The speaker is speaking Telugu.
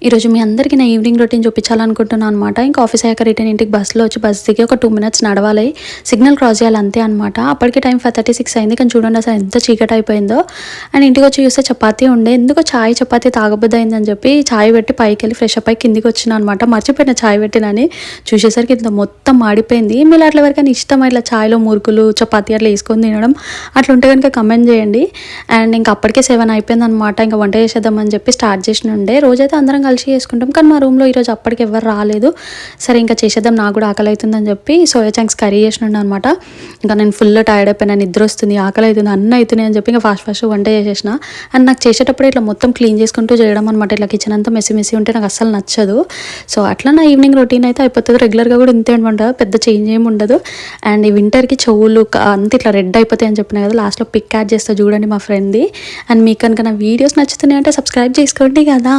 ఈరోజు మీ అందరికీ నా ఈవినింగ్ రొటీన్ చూపించాలనుకుంటున్నాను అనమాట. ఇంకా ఆఫీస్ అయ్యాక రిటర్న్ ఇంటికి బస్సులో వచ్చి బస్ దిగి ఒక 2 minutes నడవాలి, సిగ్నల్ క్రాస్ చేయాలి అంతే అనమాట. అప్పటికి టైం 5:36 అయింది. కానీ చూడండి అసలు ఎంత చీకటి అయిపోయిందో. అండ్ ఇంటికి వచ్చి చూస్తే చపాతీ ఉండే, ఎందుకో చాయ్ చపాతీ తాగబుద్ది అయిందని చెప్పి చాయ్ పెట్టి పైకి వెళ్ళి ఫ్రెష్ అప్ అయి కిందికి వచ్చిన అనమాట. మర్చిపోయిన చాయ్ పెట్టినని, చూసేసరికి ఇంత మొత్తం మాడిపోయింది. మీరు అట్లా ఎవరికైనా ఇష్టం ఇట్లా చాయ్లో మురుకులు చపాతీ అట్లా వేసుకొని తినడం అట్లా ఉంటే కనుక కమెంట్ చేయండి. అండ్ ఇంకా అప్పటికే 7 అయిపోయింది అనమాట. ఇంకా వంట చేసేద్దామని చెప్పి స్టార్ట్ చేసిన ఉండే. రోజైతే అందరం కలిసి చేసుకుంటాం, కానీ మా రూమ్లో ఈరోజు అప్పటికి ఎవరు రాలేదు. సరే ఇంకా చేసేద్దాం, నాకు కూడా ఆకలి అవుతుందని చెప్పి సోయా చంక్స్ కర్రీ చేసినాను అనమాట. ఇంకా నేను ఫుల్ టైర్డ్ అయిపోయినా, నిద్ర వస్తుంది, ఆకలి అవుతుంది, అన్నీ అవుతున్నాయి అని చెప్పి ఇంకా ఫాస్ట్ వంట చేసేసిన. అండ్ నాకు చేసేటప్పుడు ఇట్లా మొత్తం క్లీన్ చేసుకుంటూ చేయడం అనమాట. ఇట్లా కిచెన్ అంతా మెస్సి ఉంటే నాకు అస్సలు నచ్చదు. సో అట్లా నా ఈవినింగ్ రొటీన్ అయితే అయిపోతుంది. రెగ్యులర్గా కూడా ఇంతే అనమాట, పెద్ద చేంజ్ ఏమి ఉండదు. అండ్ ఈ వింటర్కి చెవులు అంత ఇట్లా రెడ్ అయిపోతాయి అని చెప్పిన కదా, లాస్ట్లో పిక్ యాడ్ చేస్తా చూడండి మా ఫ్రెండ్ది. అండ్ మీకు కనుక నా వీడియోస్ నచ్చుతున్నాయి అంటే సబ్స్క్రైబ్ చేసుకోండి కదా.